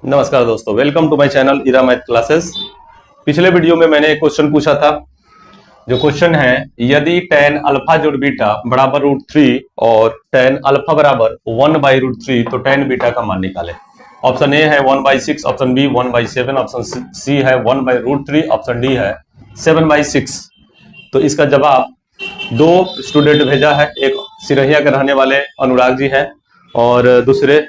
नमस्कार दोस्तों, welcome to my channel Ira math classes. पिछले वीडियो में मैंने एक क्वेश्चन पूछा था। जो क्वेश्चन है, यदि tan अल्फा जोड़ बीटा बराबर √3 और tan अल्फा बराबर 1/√3 तो tan बीटा का मान निकाले। ऑप्शन ए है 1/6, ऑप्शन बी 1/7, ऑप्शन सी है 1/√3, ऑप्शन डी है 7/6। तो इसका जवाब दो स्टूडेंट भेजा है। एक सिरहिया के रहने वाले अनुराग जी हैं और दूसरे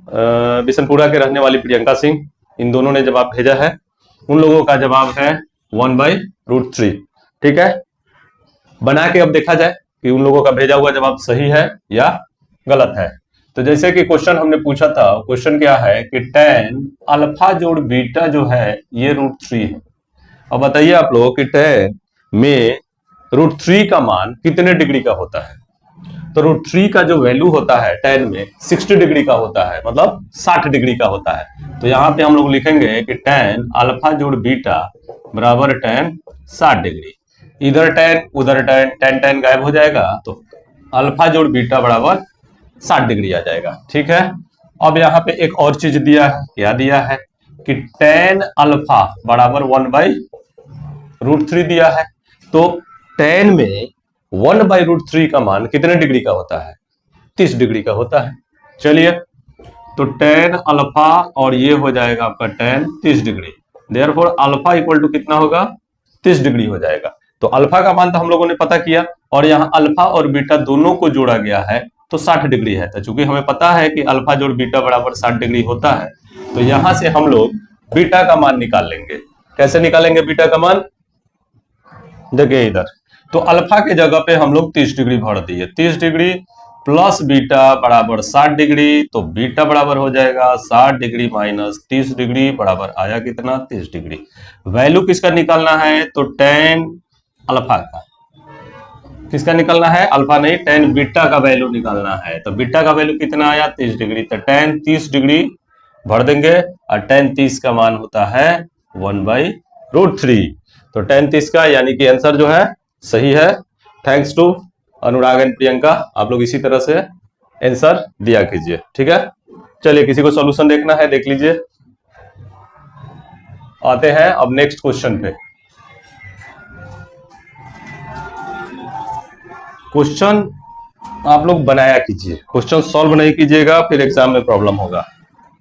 बिशनपुरा के रहने वाली प्रियंका सिंह। इन दोनों ने जवाब भेजा है। उन लोगों का जवाब है 1/√3। ठीक है, बना के अब देखा जाए कि उन लोगों का भेजा हुआ जवाब सही है या गलत है। तो जैसे कि क्वेश्चन हमने पूछा था, क्वेश्चन क्या है कि tan अल्फा जोड़ बीटा जो है ये √3 है। अब बताइए आप लोग कि tan में √3 का मान कितने डिग्री का होता है। तो √3 का जो वैल्यू होता है tan में 60 डिग्री का होता है, मतलब 60 डिग्री का होता है। तो यहाँ पे हम लोग लिखेंगे कि tan अल्फा जोड़ बीटा बराबर tan 60 डिग्री। इधर tan उधर tan गायब हो जाएगा, तो अल्फा जोड़ बीटा बराबर 60 डिग्री आ जाएगा। ठीक है, अब यहाँ पे एक और चीज दिया है। क्या दिया है कि tan अल्फा बराबर 1/√3 दिया है। तो tan में 1/√3 का मान कितने डिग्री का होता है? 30 डिग्री का होता है। चलिए, तो tan अल्फा और ये हो जाएगा आपका tan 30 degree. Therefore alpha equal to कितना होगा? 30 डिग्री हो जाएगा। तो अल्फा का मान तो हम लोगों ने पता किया, और यहाँ अल्फा और बीटा दोनों को जोड़ा गया है तो 60 डिग्री है। तो चूंकि हमें पता है कि अल्फा जोड़ बीटा बराबर 60 डिग्री होता है, तो यहां से हम लोग बीटा का मान निकाल लेंगे। कैसे निकालेंगे बीटा का मान? देखिए इधर, तो अल्फा के जगह पे हम लोग 30 डिग्री भर दिए। 30 डिग्री प्लस बीटा बराबर 60 डिग्री, तो बीटा बराबर हो जाएगा 60 डिग्री माइनस 30 डिग्री बराबर आया कितना? 30 डिग्री। वैल्यू किसका निकालना है? तो tan अल्फा का। किसका निकालना है? अल्फा नहीं, tan बीटा का वैल्यू निकालना है। तो बीटा का वैल्यू कितना आया? 30 डिग्री। तो tan 30 डिग्री भर देंगे, और tan 30 का मान होता है 1/√3। तो tan 30 का यानी कि आंसर जो है सही है। Thanks to Anurag and Priyanka, आप लोग इसी तरह से आंसर दिया कीजिए। ठीक है, चलिए किसी को सॉल्यूशन देखना है, देख लीजिए। आते हैं अब नेक्स्ट क्वेश्चन पे। क्वेश्चन आप लोग बनाया कीजिए, क्वेश्चन सॉल्व नहीं कीजिएगा फिर एग्जाम में प्रॉब्लम होगा।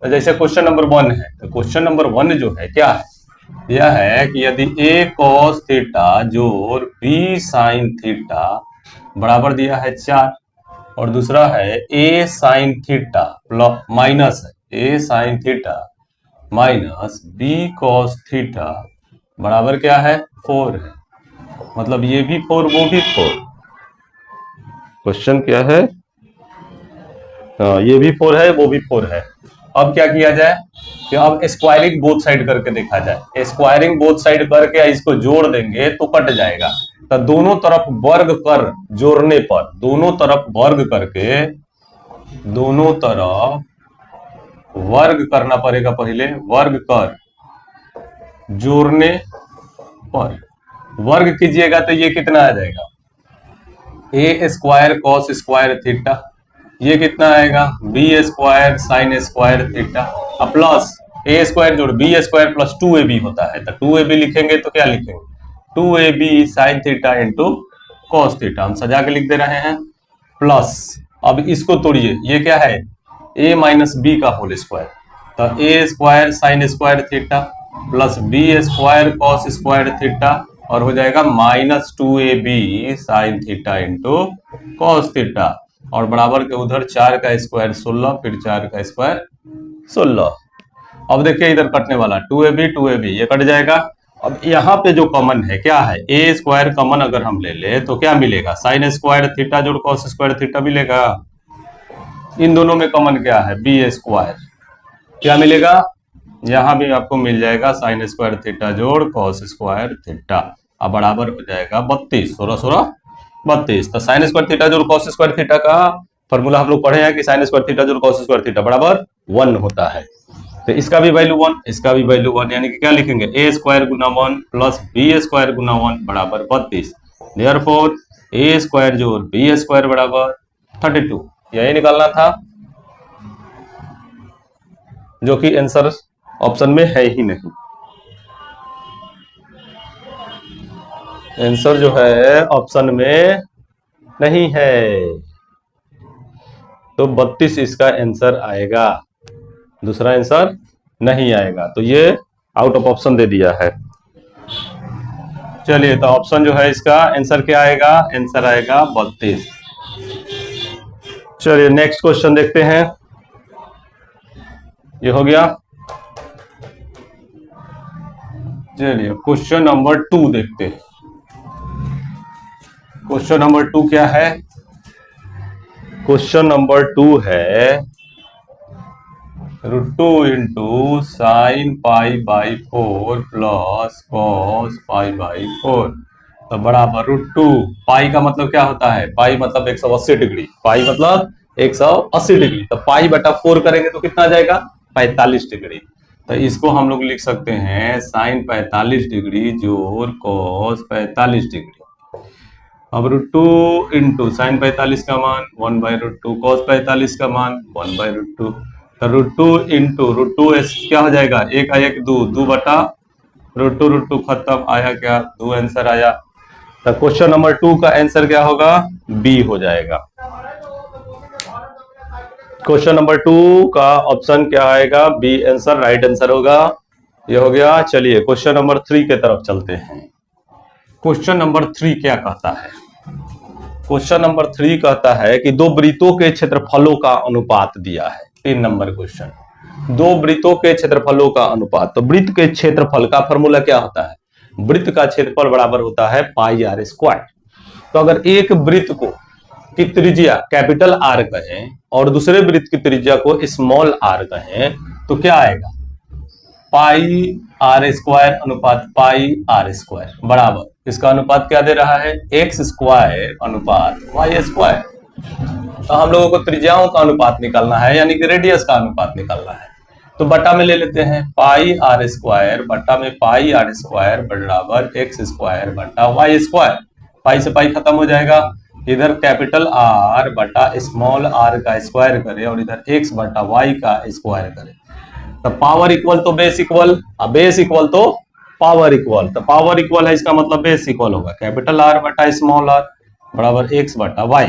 तो जैसे क्वेश्चन नंबर 1 है, तो क्वेश्चन नंबर 1 जो है क्या है? यह है कि यदि a cos थीटा जोड़ b sin थीटा बराबर दिया है 4, और दूसरा है a sin theta plus minus है a sin theta minus b cos theta बराबर क्या है? 4 है। मतलब ये भी 4 वो भी 4। क्वेश्चन क्या है? ये भी 4 है वो भी 4 है। अब क्या किया जाए कि अब स्क्वायरिंग बोथ साइड करके देखा जाए। स्क्वायरिंग बोथ साइड करके इसको जोड़ देंगे तो कट जाएगा। तो दोनों तरफ वर्ग कर जोड़ने पर, दोनों तरफ वर्ग करके, दोनों तरफ वर्ग करना पड़ेगा। पहले वर्ग कर जोड़ने पर वर्ग कीजिएगा तो ये कितना आ जाएगा? a square cos square theta, ये कितना आएगा? B square sine square theta, plus a square जोड़ b स्क्वायर प्लस 2ab होता है। तो 2ab लिखेंगे तो क्या लिखेंगे? 2ab sine theta into cos theta. हम सजा के लिख दे रहे हैं, प्लस अब इसको तोड़िए, ये क्या है? a माइनस बी का होल स्क्वायर। तो a square sine square theta plus b square cos square theta, और हो जाएगा minus 2ab sine theta into cos theta, और बराबर के उधर 4 का स्क्वायर 16, फिर 4 का स्क्वायर 16। अब देखिए इधर कटने वाला 2ab ये कट जाएगा। अब यहाँ पे जो कॉमन है क्या है? a स्क्वायर कॉमन अगर हम ले ले तो क्या मिलेगा? साइन स्क्वायर थीटा जोड़ कॉस स्क्वायर थीटा मिलेगा। इन दोनों में कॉमन क्या है? b square. क्या मिलेगा? यहां भी आपको मिल जाएगा साइन स्क्वायर थीटा जोड़ कॉस स्क्वायर थीटा, अब बराबर हो जाएगा 32। 16 16 32। तो साइन स्क्वायर थीटा जोड़ कॉस स्क्वायर थीटा का फॉर्मूला हम लोग पढ़े हैं कि साइन स्क्वायर थीटा जोड़ कॉस स्क्वायर थीटा बराबर 1 होता है। तो इसका भी वैल्यू 1, इसका भी वैल्यू 1, यानी कि क्या लिखेंगे? a स्क्वायर गुना 1 प्लस b स्क्वायर गुना 1 बराबर 32। देयरफॉर a स्क्वायर जोड़ b स्क्वायर बराबर 32। यही निकालना था। जो कि आंसर ऑप्शन में है ही नहीं। आंसर जो है ऑप्शन में नहीं है, तो 32 इसका आंसर आएगा, दूसरा आंसर नहीं आएगा, तो ये आउट ऑफ ऑप्शन दे दिया है। चलिए, तो ऑप्शन जो है इसका आंसर क्या आएगा, आंसर आएगा 32। चलिए नेक्स्ट क्वेश्चन देखते हैं, ये हो गया। चलिए क्वेश्चन नंबर 2 देखते हैं। क्वेश्चन नंबर 2 क्या है, क्वेश्चन नंबर 2 है √2 into sine pi by 4 plus cos pi by 4 तो बराबर √2। पाई का मतलब क्या होता है, पाई मतलब 180 डिग्री, पाई मतलब 180 डिग्री, तो पाई बटा 4 करेंगे तो कितना आ जाएगा, 45 डिग्री। तो इसको हम लोग लिख सकते हैं साइन 45 डिग्री जोड़ कॉस 45 डिग्री। अब √2 इंटू साइन 45 का मान 1/√2, कॉस 45 का मान 1/√2, तो √2 इंटू √2 क्या हो जाएगा, एक आया कि 2, 2 बटा √2 खत्म, आया क्या 2 आंसर आया। तो क्वेश्चन नंबर 2 का आंसर क्या होगा, बी हो जाएगा। क्वेश्चन नंबर 2 का ऑप्शन क्या आएगा, बी आंसर राइट आंसर होगा, ये हो गया। चलिए क्वेश्चन नंबर 3 के तरफ चलते हैं। क्वेश्चन नंबर 3 क्या कहता है, क्वेश्चन नंबर 3 कहता है कि दो वृत्तों के क्षेत्रफलों का अनुपात दिया है। 3 नंबर क्वेश्चन, दो वृत्तों के क्षेत्रफलों का अनुपात। तो वृत्त के क्षेत्रफल का फॉर्मूला क्या होता है, वृत्त का क्षेत्रफल बराबर होता है पाई आर स्क्वायर। तो अगर एक वृत्त को की त्रिज्या कैपिटल आर कहें और दूसरे वृत्त की त्रिज्या को स्मॉल आर कहें तो क्या आएगा, पाई आर स्क्वायर अनुपात पाई आर स्क्वायर बराबर, इसका अनुपात क्या दे रहा है, एक्स स्क्वायर अनुपात वाई स्क्वायर। तो हम लोगों को त्रिज्याओं का अनुपात निकालना है, यानी कि रेडियस का अनुपात निकालना है। तो बटा में ले लेते हैं, पाई आर स्क्वायर बटा में पाई आर स्क्वायर बराबर एक्स स्क्वायर बटा वाई स्क्वायर। पाई से पाई खत्म हो जाएगा, इधर कैपिटल आर बटा स्मॉल आर का स्क्वायर करें और इधर एक्स बटा वाई का स्क्वायर करें, तो पावर इक्वल तो बेस इक्वल, बेस इक्वल तो पावर इक्वल, तो पावर इक्वल है इसका मतलब बेस इक्वल होगा कैपिटल आर बटा स्मॉल आर बराबर एक्स बटा वाई।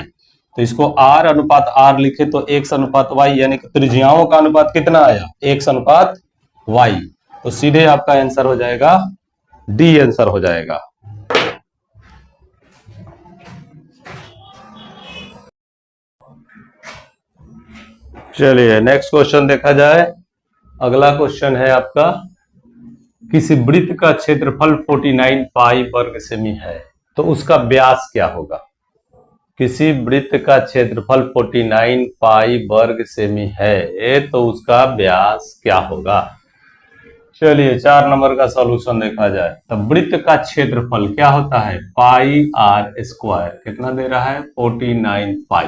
तो इसको आर अनुपात आर लिखे तो एक्स अनुपात वाई, यानी कि त्रिज्याओं का अनुपात कितना आया, एक्स अनुपात वाई। तो सीधे आपका आंसर हो जाएगा डी आंसर हो जाएगा। चलिए नेक्स्ट क्वेश्चन देखा जाए। अगला क्वेश्चन है आपका, किसी वृत्त का क्षेत्रफल 49 पाई वर्ग सेमी है तो उसका व्यास क्या होगा। किसी वृत्त का क्षेत्रफल 49 पाई वर्ग सेमी है तो उसका व्यास क्या होगा। चलिए 4 नंबर का सॉल्यूशन देखा जाए। तो वृत्त का क्षेत्रफल क्या होता है, पाई आर स्क्वायर, कितना दे रहा है 49 पाई,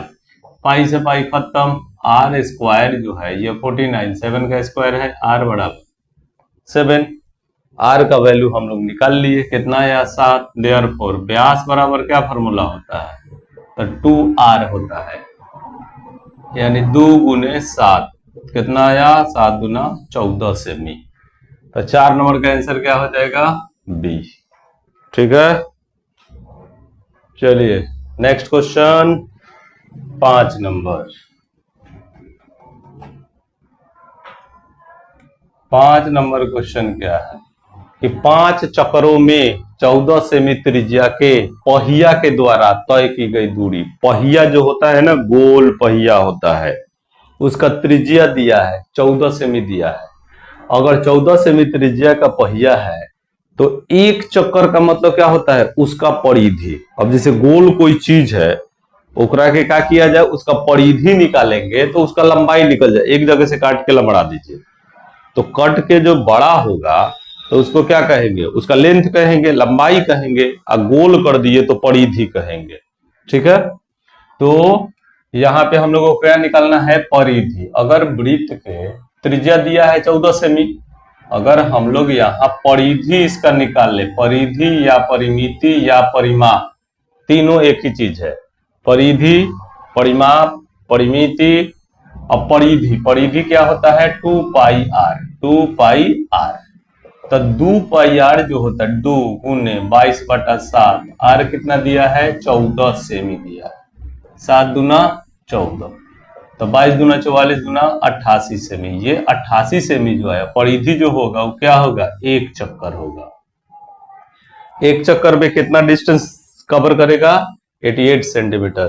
पाई से पाई खत्म, आर स्क्वायर जो है ये 49, 7 का स्क्वायर है, आर बराबर 7, आर का वैल्यू हम लोग निकाल लिए, कितना आया 7, देयरफॉर व्यास बराबर क्या फॉर्मूला होता है, तो 2r होता है, यानी 2 गुने 7, कितना आया 7 गुना 14 सेमी। तो 4 नंबर का आंसर क्या हो जाएगा, बी। ठीक है, चलिए next question 5 number. 5 number question क्या है कि 5 चक्रों में 14 सेमी त्रिज्या के पहिया के द्वारा तय की गई दूरी, पहिया जो होता है ना, गोल पहिया होता है, उसका त्रिज्या दिया है 14 सेमी दिया है। अगर 14 सेमी त्रिज्या का पहिया है तो एक चक्कर का मतलब क्या होता है, उसका परिधि। अब जैसे गोल कोई चीज है, ओकरा के क्या किया जाए, उसका परिधि निकालेंगे तो उसका लंबाई निकल जाए, एक जगह से काट के लंबा दीजिए तो कट के जो बड़ा होगा तो उसको क्या कहेंगे, उसका लेंथ कहेंगे, लंबाई कहेंगे, और गोल कर दिए तो परिधि कहेंगे। ठीक है, तो यहाँ पे हम लोगों को क्या निकालना है, परिधि। अगर वृत्त के त्रिज्या दिया है 14 सेमी, अगर हम लोग यहाँ परिधि इसका निकाल ले, परिधि या परिमिति या परिमाप तीनों एक ही चीज है, परिधि, परिमाप, परिमिति, अब परिधि, परिधि क्या होता है 2 पाई आर, 2 पाई आर। तो 2 पाई आर जो होता है 2 गुने 22/7, आर कितना दिया है 14 सेमी दिया है, 7 दूना 14, तो 22 दूना 44 दूना 88 सेमी। ये 88 सेमी जो है परिधि जो होगा वो क्या होगा, एक चक्कर होगा। एक चक्कर में कितना डिस्टेंस कवर करेगा 88 सेंटीमीटर,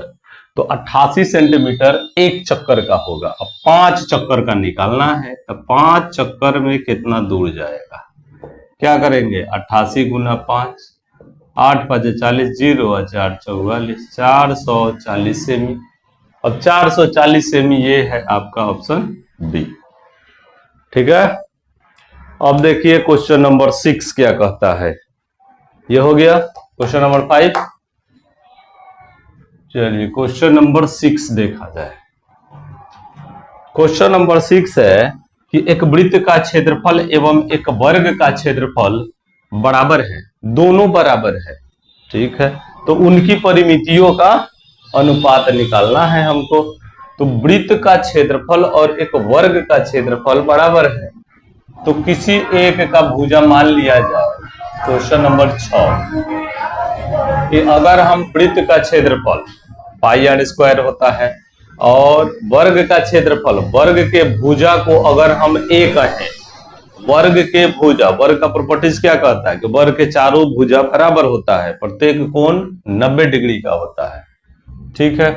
तो 88 सेंटीमीटर एक चक्कर का होगा। अब 5 चक्कर का निकालना है, तो 5 चक्कर में कितना दूर जाएगा, क्या करेंगे 88 गुना 5, 8 5 40, 0 4 44, 440 सेमी। अब 440 सेमी ये है आपका ऑप्शन बी। ठीक है। अब देखिए क्वेश्चन नंबर 6 क्या कहता है। ये हो गया क्वेश्चन नंबर 5। चलिए क्वेश्चन नंबर 6 देखा जाए। क्वेश्चन नंबर 6 है कि एक वृत्त का क्षेत्रफल एवं एक वर्ग का क्षेत्रफल बराबर है, दोनों बराबर है। ठीक है, तो उनकी परिमितियों का अनुपात निकालना है हमको। तो वृत्त का क्षेत्रफल और एक वर्ग का क्षेत्रफल बराबर है, तो किसी एक का भुजा मान लिया जाए। क्वेश्चन नंबर 6 कि अगर हम वृत्त का क्षेत्रफल पाई आर स्क्वायर होता है और वर्ग का क्षेत्रफल, वर्ग के भुजा को अगर हम ए कहें, वर्ग के भुजा, वर्ग का प्रॉपर्टीज क्या कहता है कि वर्ग के चारों भुजा बराबर होता है, प्रत्येक कोण 90 डिग्री का होता है। ठीक है,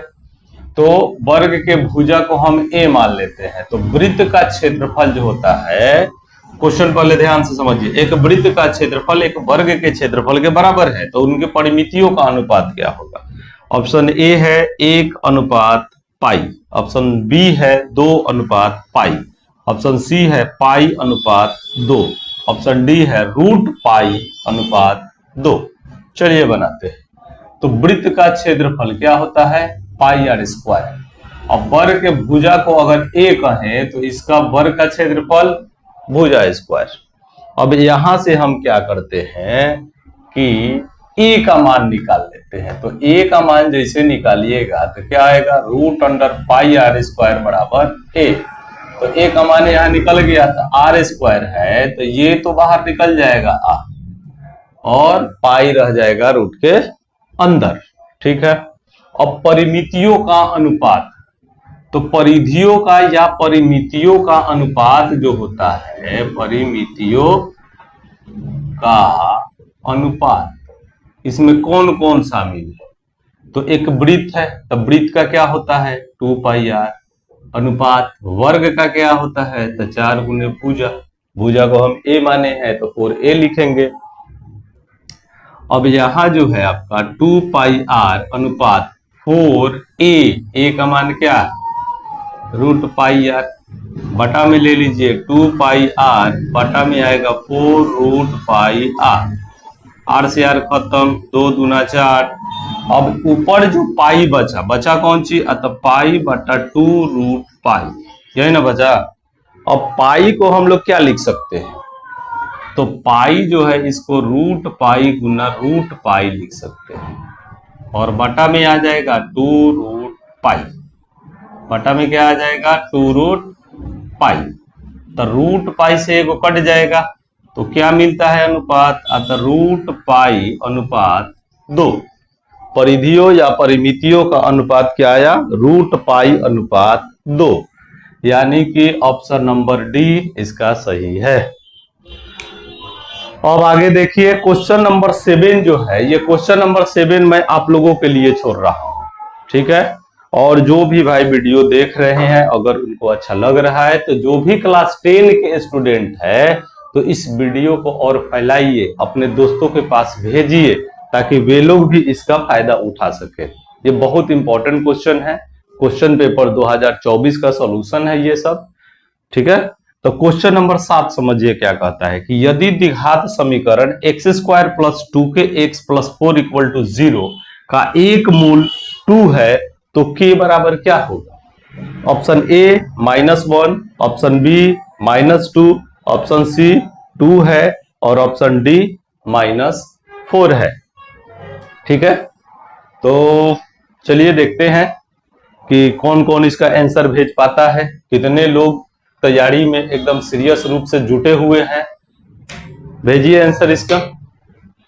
तो वर्ग के भुजा को हम ए मान लेते हैं। तो वृत्त का क्षेत्रफल जो होता है, क्वेश्चन पहले ध्यान से समझिए, एक वृत्त का क्षेत्रफल एक वर्ग के क्षेत्रफल के बराबर है, तो उनके परिमितियों का अनुपात क्या होगा। ऑप्शन ए है 1 अनुपात पाई, ऑप्शन बी है 2 अनुपात पाई, ऑप्शन सी है पाई अनुपात 2, ऑप्शन डी है रूट पाई अनुपात 2। चलिए बनाते हैं। तो वृत्त का क्षेत्रफल क्या होता है पाई आर स्क्वायर। अब वर्ग के भुजा को अगर ए कहें तो इसका वर्ग का क्षेत्रफल भुजा स्क्वायर। अब यहां से हम क्या करते हैं कि ए का मान निकाल लेते हैं। तो ए का मान जैसे निकालिएगा तो क्या आएगा root under pi R square बराबर ए। तो ए का मान यहां निकल गया, तो आर स्क्वायर है तो ये तो बाहर निकल जाएगा आ, और पाई रह जाएगा रूट के अंदर। ठीक है, अब परिमितियों का अनुपात, तो परिधियों का या परिमितियों का अनुपात जो होता है, परिमितियों का अनुपात, इसमें कौन कौन शामिल है। तो एक वृत्त है, तो वृत्त का क्या होता है 2 पाई आर अनुपात, वर्ग का क्या होता है तो 4 गुने भुजा, भुजा को हम ए माने हैं तो 4a लिखेंगे। अब यहां जो है आपका 2 पाई आर अनुपात 4a, ए का मान क्या रूट पाई आर, बटा में ले लीजिए 2 पाई आर, बटा में आएगा 4 रूट पाई आर, आर से आर खत्म, 2 दूना 4। अब ऊपर जो पाई बचा, बचा कौन सी तो पाई बटा 2 रूट पाई, यही ना बचा। अब पाई को हम लोग क्या लिख सकते हैं, तो पाई जो है इसको रूट पाई गुना रूट पाई लिख सकते हैं, और बटा में आ जाएगा 2 रूट पाई, बटा में क्या आ जाएगा 2 रूट पाई। तो रूट पाई से एगो कट जाएगा तो क्या मिलता है अनुपात तो रूट पाई अनुपात 2। परिधियों या परिमितियों का अनुपात क्या आया रूट पाई अनुपात 2, यानी कि ऑप्शन नंबर डी इसका सही है। अब आगे देखिए क्वेश्चन नंबर 7 जो है, ये क्वेश्चन नंबर 7 मैं आप लोगों के लिए छोड़ रहा हूं। ठीक है, और जो भी भाई वीडियो देख रहे हैं अगर उनको अच्छा लग रहा है तो जो भी क्लास 10 के स्टूडेंट है तो इस वीडियो को और फैलाइए, अपने दोस्तों के पास भेजिए ताकि वे लोग भी इसका फायदा उठा सके। ये बहुत इंपॉर्टेंट क्वेश्चन है, क्वेश्चन पेपर 2024 का सॉल्यूशन है ये सब। ठीक है, तो क्वेश्चन नंबर 7 समझिए क्या कहता है कि यदि द्विघात समीकरण x² + 2kx + 4 = 0 का एक मूल 2 है तो k बराबर क्या होगा। Option A -1, option B -2, option C 2 है और ऑप्शन डी -4 है। ठीक है, तो चलिए देखते हैं कि कौन कौन इसका आंसर भेज पाता है, कितने लोग तैयारी में एकदम सीरियस रूप से जुटे हुए हैं। भेजिए आंसर इसका।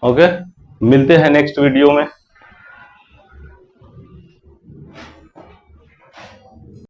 ओके, मिलते हैं नेक्स्ट वीडियो में।